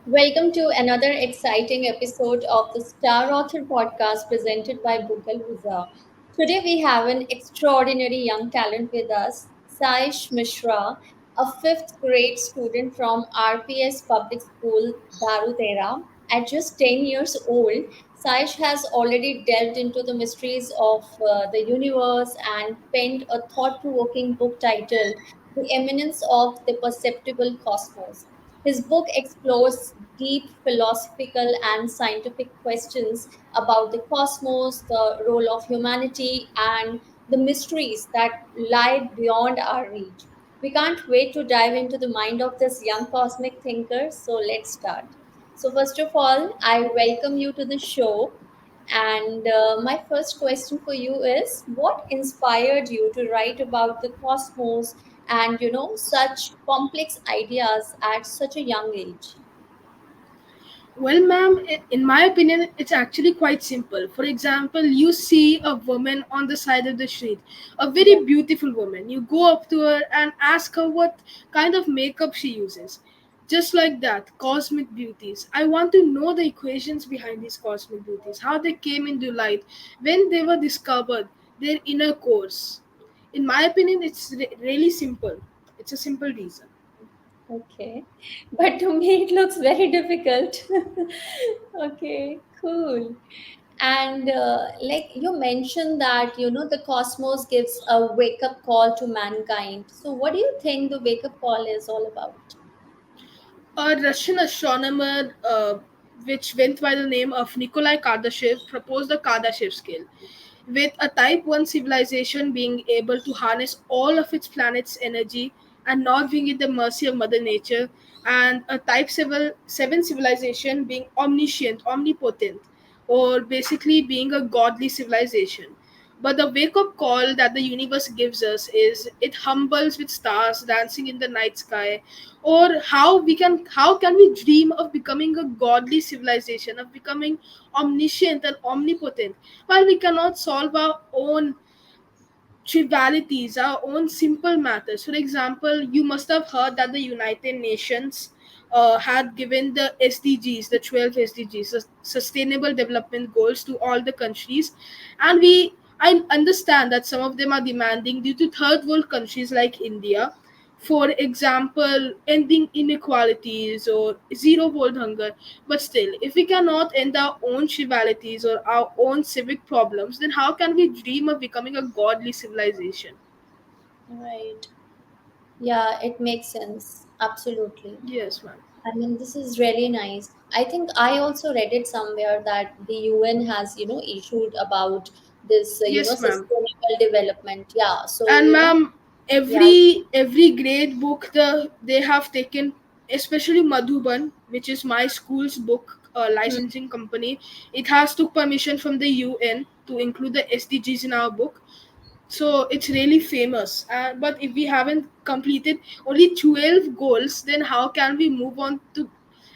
Welcome to another exciting episode of the Star Author podcast presented by Google Visa. Today we have an extraordinary young talent with us, Saish Mishra, a fifth grade student from RPS Public School, Darutera. At just 10 years old, Saish has already delved into the mysteries of the universe and penned a thought provoking book titled The Eminence of the Perceptible Cosmos. His book explores deep philosophical and scientific questions about the cosmos, the role of humanity, and the mysteries that lie beyond our reach. We can't wait to dive into the mind of this young cosmic thinker, so let's start. So, first of all, I welcome you to the show. And my first question for you is what inspired you to write about the cosmos and such complex ideas at such a young age? Well, ma'am, in my opinion, it's actually quite simple. For example, you see a woman on the side of the street, a Yeah. very beautiful woman. You go up to her and ask her what kind of makeup she uses. Just like that, cosmic beauties. I want to know the equations behind these cosmic beauties, how they came into light, when they were discovered, their inner cores. In my opinion, it's really simple. It's a simple reason. Okay, but to me it looks very difficult. Okay, cool. And like you mentioned that the cosmos gives a wake up call to mankind. So what do you think the wake up call is all about? A Russian astronomer, which went by the name of Nikolai Kardashev, proposed the Kardashev scale, with a Type 1 civilization being able to harness all of its planet's energy and not being at the mercy of Mother Nature, and a Type 7 civilization being omniscient, omnipotent, or basically being a godly civilization. But the wake up call that the universe gives us is it humbles with stars dancing in the night sky, or how can we dream of becoming a godly civilization, of becoming omniscient and omnipotent, while we cannot solve our own trivialities, our own simple matters. For example, you must have heard that the United Nations had given the SDGs, the 12 SDGs, the Sustainable Development Goals, to all the countries, and I understand that some of them are demanding due to third world countries like India, for example, ending inequalities or zero world hunger. But still, if we cannot end our own tribalities or our own civic problems, then how can we dream of becoming a godly civilization? Right. Yeah, it makes sense. Absolutely. Yes, ma'am. I mean, this is really nice. I think I also read it somewhere that the UN has, issued about this, Yes, ma'am. sustainable development. Yeah. So, And ma'am, yeah. every grade book they have taken, especially Madhuban, which is my school's book Hmm. licensing company, it has took permission from the UN to include the SDGs in our book. So it's really famous. But if we haven't completed only 12 goals, then how can we move on to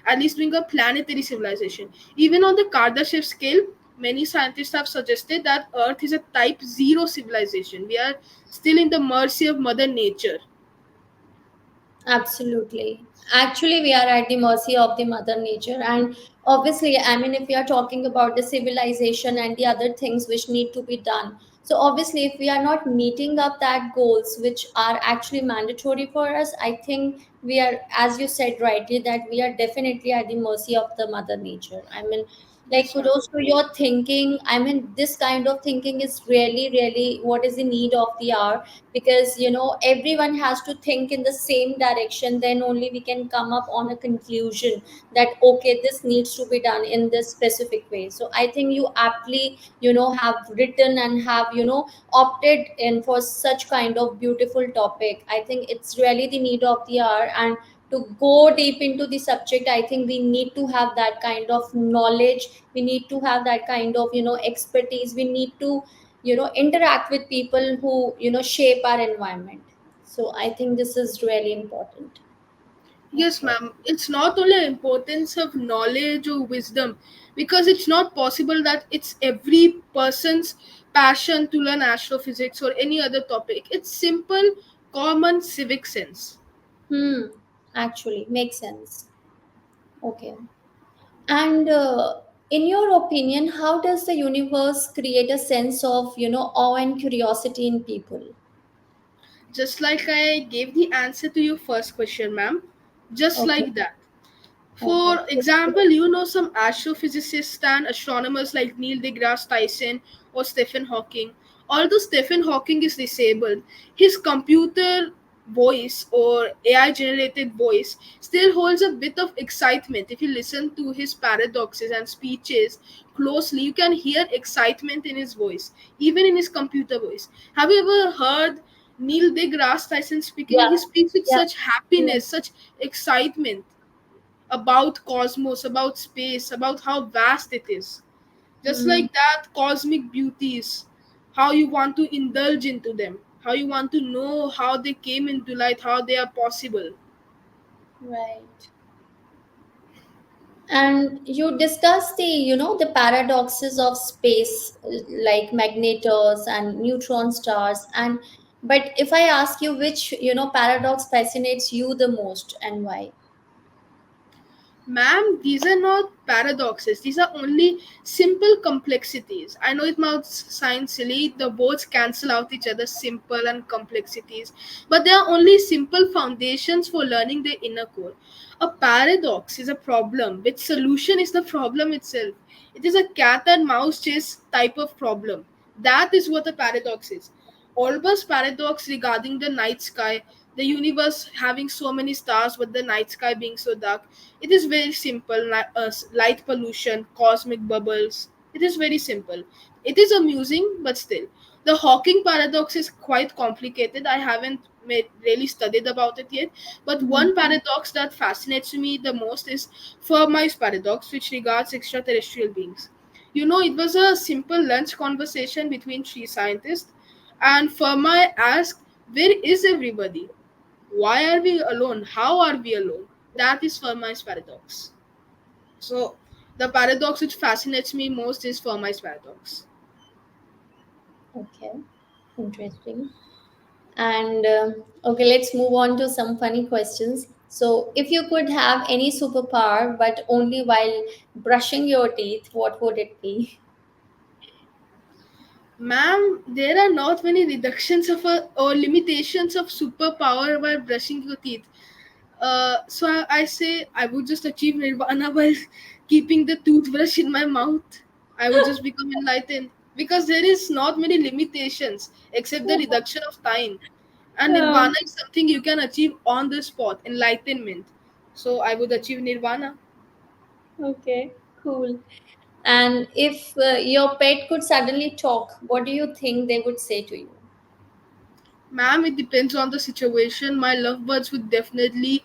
at least being a planetary civilization? Even on the Kardashev scale, many scientists have suggested that Earth is a type 0 civilization. We are still in the mercy of Mother Nature. Absolutely. Actually, we are at the mercy of the mother nature. And obviously, I mean, if we are talking about the civilization and the other things which need to be done. So obviously, if we are not meeting up that goals which are actually mandatory for us, I think we are, as you said rightly, that we are definitely at the mercy of the mother nature. I mean, like Yes, ma'am. kudos to your thinking. I mean, this kind of thinking is really, really what is the need of the hour, because everyone has to think in the same direction, then only we can come up on a conclusion that okay, this needs to be done in this specific way. So I think you aptly have written and have opted in for such kind of beautiful topic. I think it's really the need of the hour, and to go deep into the subject, I think we need to have that kind of knowledge, we need to have that kind of expertise, we need to interact with people who shape our environment. So I think this is really important. Yes, Okay. ma'am. It's not only importance of knowledge or wisdom, because it's not possible that it's every person's passion to learn astrophysics or any other topic. It's simple, common civic sense. Hmm. Actually makes sense. Okay. And in your opinion, how does the universe create a sense of, awe and curiosity in people? Just like I gave the answer to your first question, ma'am. Just Okay. like that. Okay. For example, you know some astrophysicists and astronomers like Neil deGrasse Tyson or Stephen Hawking. Although Stephen Hawking is disabled, his computer voice or AI generated voice still holds a bit of excitement. If you listen to his paradoxes and speeches closely, you can hear excitement in his voice, even in his computer voice. Have you ever heard Neil deGrasse Tyson speaking? Yeah. He speaks with Yeah. such Yeah. happiness, such excitement about cosmos, about space, about how vast it is. Just Mm, like that, cosmic beauties, how you want to indulge into them, how you want to know how they came into light, how they are possible. right. And you discuss the, the paradoxes of space, like magnetars and neutron stars. And but if I ask you which, paradox fascinates you the most and why? Ma'am, these are not paradoxes. These are only simple complexities. I know it might sound silly. The words cancel out each other, simple and complexities. But they are only simple foundations for learning the inner core. A paradox is a problem, which solution is the problem itself. It is a cat and mouse chase type of problem. That is what a paradox is. Olber's paradox regarding the night sky, the universe having so many stars but the night sky being so dark, it is very simple. Light pollution, cosmic bubbles. It is very simple. It is amusing, but still. The Hawking paradox is quite complicated. I haven't really studied about it yet. But Mhm. one paradox that fascinates me the most is Fermi's paradox, which regards extraterrestrial beings. You know, it was a simple lunch conversation between three scientists, and Fermi asked, "Where is everybody? Why are we alone? How are we alone?" That is Fermi's paradox. So, the paradox which fascinates me most is Fermi's paradox. Okay, interesting. And okay, let's move on to some funny questions. So, if you could have any superpower, but only while brushing your teeth, what would it be? Ma'am, there are not many reductions of or limitations of superpower while brushing your teeth. So I say I would just achieve nirvana while keeping the toothbrush in my mouth. I would just become enlightened because there is not many limitations except the reduction of time. And Um, nirvana is something you can achieve on the spot, enlightenment. So I would achieve nirvana. okay, cool. And if your pet could suddenly talk, what do you think they would say to you? Ma'am, it depends on the situation. My lovebirds would definitely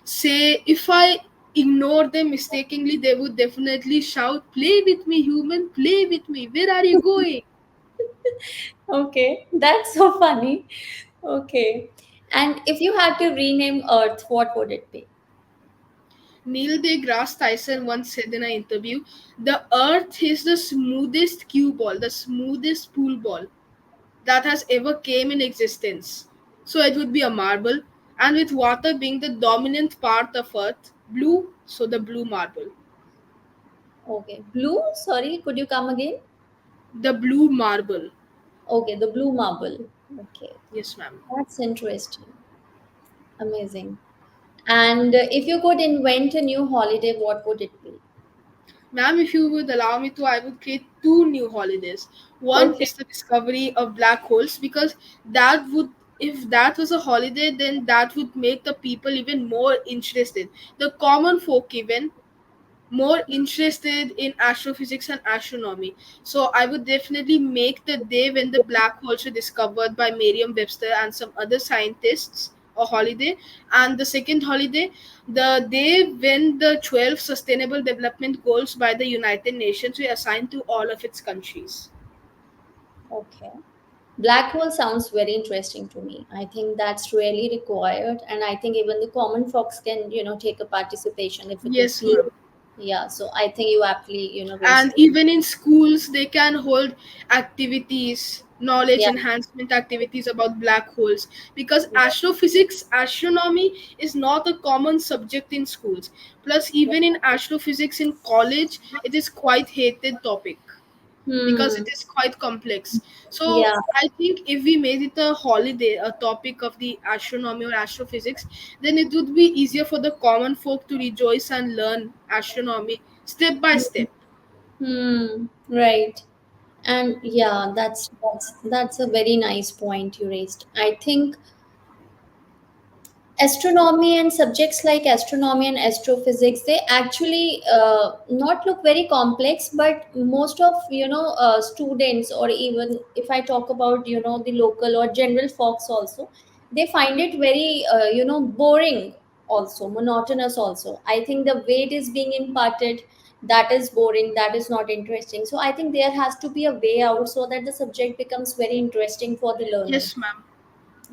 say, if I ignore them mistakenly, they would definitely shout, "Play with me, human, play with me. Where are you going?" Okay, that's so funny. Okay. And if you had to rename Earth, what would it be? Neil deGrasse Tyson once said in an interview, "The earth is the smoothest cue ball, the smoothest pool ball that has ever came in existence." So it would be a marble, and with water being the dominant part of earth, blue, so the blue marble. Okay. Blue? Sorry, could you come again? The blue marble. Okay, the blue marble. Okay. Yes, ma'am. That's interesting. Amazing. And if you could invent a new holiday, what would it be? Ma'am, if you would allow me to, I would create two new holidays. One Okay. is the discovery of black holes because that would, if that was a holiday, then that would make the people even more interested. The common folk, even more interested in astrophysics and astronomy. So I would definitely make the day when the black holes were discovered by Merriam-Webster and some other scientists a holiday. And the second holiday, the day when the 12 Sustainable Development Goals by the United Nations were assigned to all of its countries. Okay. Black hole sounds very interesting to me. I think that's really required, and I think even the common folks can, take a participation if it is Yes, clear. ma'am. Yeah, so I think you aptly, raised And it. even in schools they can hold activities, knowledge Yeah, enhancement activities about black holes, because yeah, astrophysics, astronomy is not a common subject in schools. Plus yeah. even in astrophysics in college it is quite hated topic because Hmm. it is quite complex. So Yeah. I think if we made it a holiday, a topic of the astronomy or astrophysics, then it would be easier for the common folk to rejoice and learn astronomy step by step. Hmm. Right. And yeah, that's a very nice point you raised. I think astronomy and subjects like astronomy and astrophysics, they actually not look very complex, but most of students, or even if I talk about the local or general folks also, they find it very boring, also monotonous also. I think the way it is being imparted, that is boring, that is not interesting. So I think there has to be a way out so that the subject becomes very interesting for the learner. Yes, ma'am.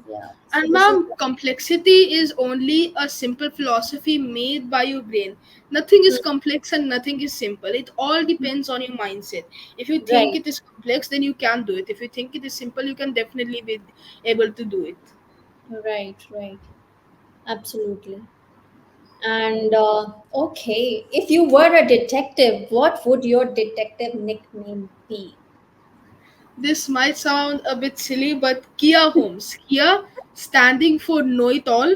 Yeah, so And this is. ma'am, complexity is only a simple philosophy made by your brain. Nothing is complex and nothing is simple. It all depends on your mindset. If you think Right. it is complex, then you can do it. If you think it is simple, you can definitely be able to do it. Right, right. Absolutely. And okay, if you were a detective, what would your detective nickname be? This might sound a bit silly, but Kia Holmes. Kia standing for Know It All,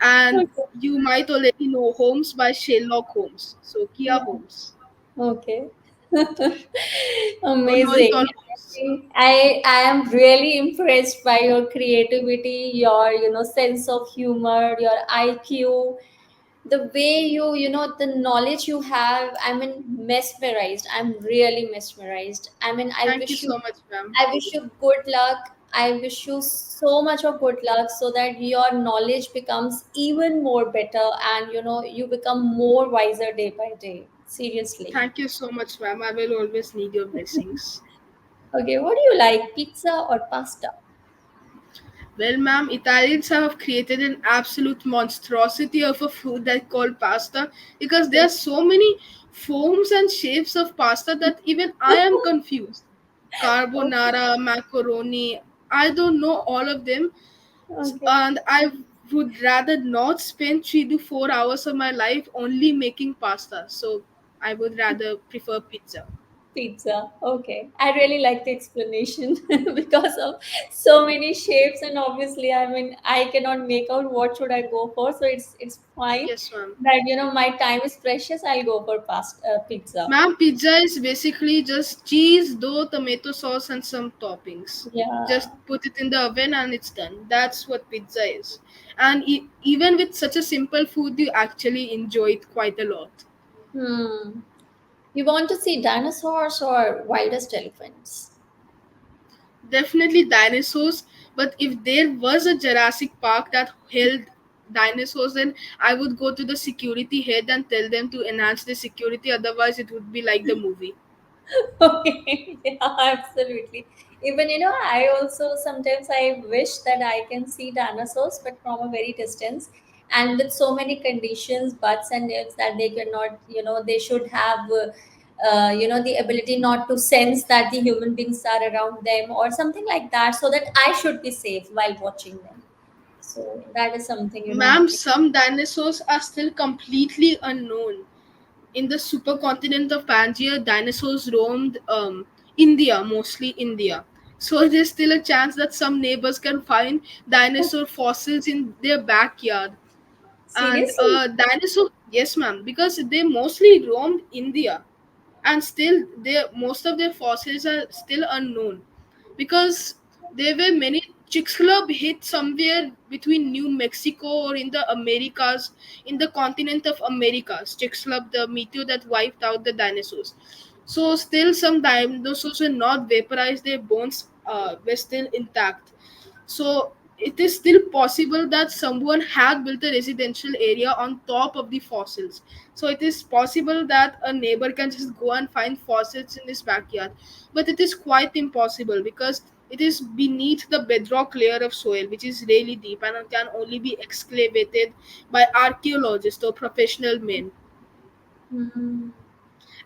and Okay. you might already know Holmes by Sherlock Holmes. So Kia Yeah. Holmes Okay. or Know It Amazing. All Holmes. I am really impressed by your creativity, your sense of humor, your IQ, the way the knowledge you have. I mean, mesmerized. I'm really mesmerized. I mean, I Thank you wish you so much, ma'am. I wish you good luck. I wish you so much of good luck so that your knowledge becomes even more better, and you become more wiser day by day. Seriously. Thank you so much, ma'am. I will always need your blessings. Okay, what do you like, pizza or pasta? Well, ma'am, Italians have created an absolute monstrosity of a food that called pasta, because there are so many forms and shapes of pasta that even I am confused. Carbonara, macaroni, I don't know all of them, Okay, and I would rather not spend 3 to 4 hours of my life only making pasta. So I would rather prefer pizza. pizza. Okay, I really like the explanation because of so many shapes, and obviously, I mean, I cannot make out what should I go for. So it's fine. Yes, ma'am. But my time is precious. I'll go for pizza. Ma'am, pizza is basically just cheese, dough, tomato sauce, and some toppings. Just Yeah. put it in the oven and it's done. That's what pizza is. And even with such a simple food, you actually enjoy it quite a lot. Hmm. You want to see dinosaurs or wildest elephants? Definitely dinosaurs, but if there was a Jurassic Park that held dinosaurs, then I would go to the security head and tell them to enhance the security. Otherwise, it would be like the movie. Okay, yeah, absolutely. Even I also sometimes I wish that I can see dinosaurs, but from a very distance, and with so many conditions, buts and ifs, that they cannot, they should have, the ability not to sense that the human beings are around them or something like that, so that I should be safe while watching them. So that is something I Ma'am, think. some dinosaurs are still completely unknown. In the supercontinent of Pangaea, dinosaurs roamed India, mostly India. So there's still a chance that some neighbors can find dinosaur fossils in their backyard. And Seriously. dinosaur, yes, ma'am, because they mostly roamed India, and still, most of their fossils are still unknown, because there were many Chicxulub hit somewhere between New Mexico or in the Americas, in the continent of Americas. Chicxulub, the meteor that wiped out the dinosaurs. So still some dinosaurs were not vaporized; their bones were still intact. So it is still possible that someone had built a residential area on top of the fossils. So it is possible that a neighbor can just go and find fossils in his backyard. But it is quite impossible, because it is beneath the bedrock layer of soil, which is really deep and can only be excavated by archaeologists or professional men. Hmm.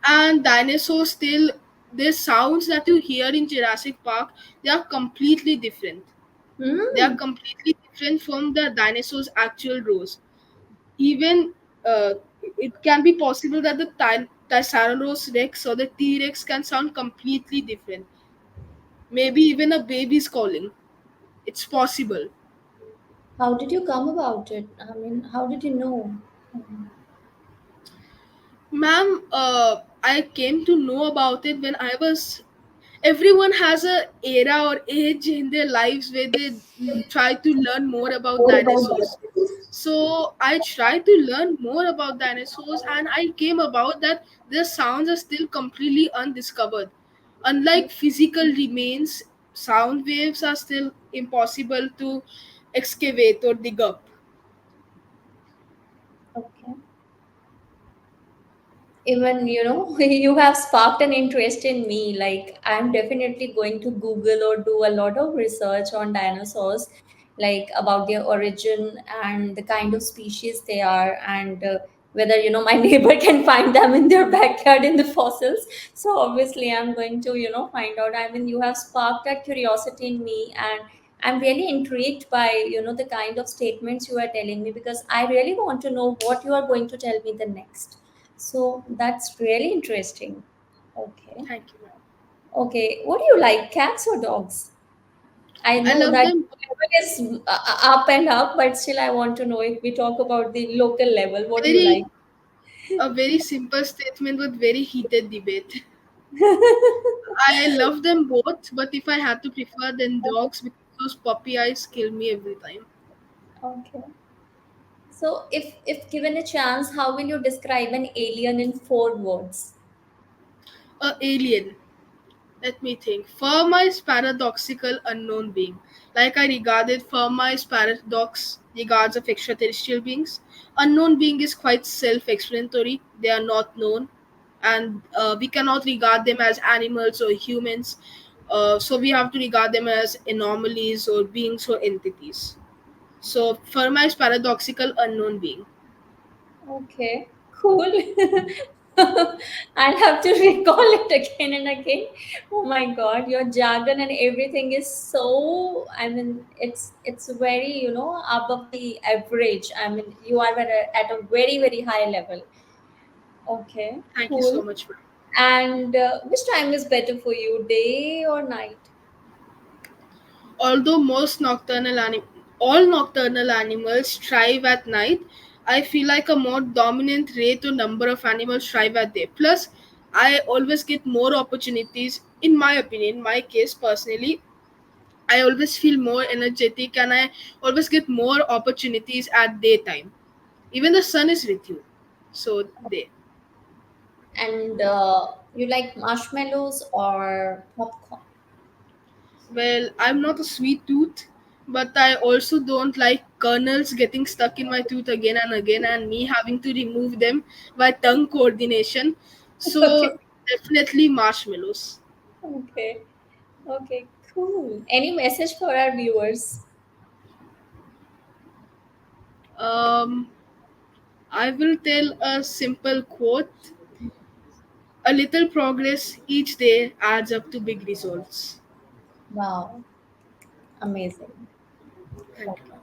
And dinosaurs still, the sounds that you hear in Jurassic Park, they are completely different. They are Hmm. completely different from the dinosaurs' actual roars. Even uh, it can be possible that the Tyrannosaurus Rex or the T Rex can sound completely different. Maybe even a baby's calling. It's possible. How did you come about it? I mean, how did you know? Ma'am, I came to know about it when I was. Everyone has a era or age in their lives where they try to learn more about What about dinosaurs. So I tried to learn more about dinosaurs, and I came about that their sounds are still completely undiscovered. Unlike physical remains, sound waves are still impossible to excavate or dig up. Okay. Even, you have sparked an interest in me. Like, I'm definitely going to Google or do a lot of research on dinosaurs, like about their origin and the kind of species they are, and whether, my neighbor can find them in their backyard in the fossils. So obviously I'm going to, find out. I mean, you have sparked that curiosity in me, and I'm really intrigued by, the kind of statements you are telling me, because I really want to know what you are going to tell me the next. So that's really interesting. Okay. Thank you, ma'am. Okay. What do you like, cats or dogs? I I know love that them. level is up and up, but still, I want to know, if we talk about the local level, what do you like? Very A very simple statement with very heated debate. I love them both, but if I had to prefer, then dogs, because those puppy eyes kill me every time. Okay. So, if given a chance, how will you describe an alien in 4 words? A alien. Let me think. Firma is paradoxical unknown being. Like I regarded Firma is paradox regards of extraterrestrial beings. Unknown being is quite self-explanatory. They are not known, and we cannot regard them as animals or humans. So we have to regard them as anomalies or beings or entities. So Firma is paradoxical unknown being. Okay, cool. I'll have to recall it again and again. Oh my God, your jargon and everything is so, I mean, it's very, above the average. I mean, you are at a very, very high level. Okay, Thank you so cool. much, ma'am. And which time is better for you, day or night? Although all nocturnal animals thrive at night, I feel like a more dominant rate or number of animals thrive at day. Plus, I always get more opportunities. In my opinion, in my case personally, I always feel more energetic and I always get more opportunities at daytime. Even the sun is with you, so day. And you like marshmallows or popcorn? Well, I'm not a sweet tooth, but I also don't like kernels getting stuck in my tooth again and again and me having to remove them by tongue coordination. So, Okay. definitely marshmallows. Okay. Okay, cool. Any message for our viewers? Um, I will tell a simple quote: a little progress each day adds up to big results. Wow, amazing. Thank you, Okay. ma'am.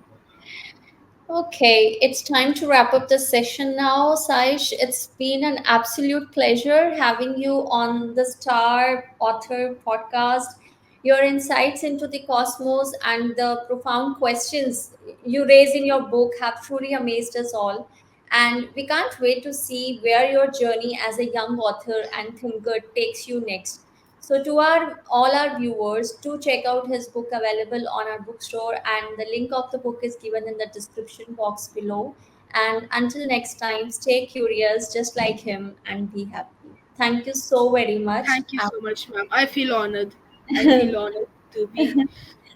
Okay, it's time to wrap up the session now. Saish, it's been an absolute pleasure having you on the Star Author podcast. Your insights into the cosmos and the profound questions you raise in your book have truly amazed us all. And we can't wait to see where your journey as a young author and thinker takes you next. So, to our all our viewers, do check out his book available on our bookstore, and the link of the book is given in the description box below. And until next time, stay curious, just like him, and be happy. Thank you so very much. Thank you so much, ma'am. I feel honored. I feel honored to be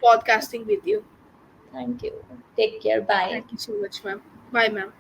podcasting with you. Thank you. Take care. Bye. Thank you so much, ma'am. Bye, ma'am.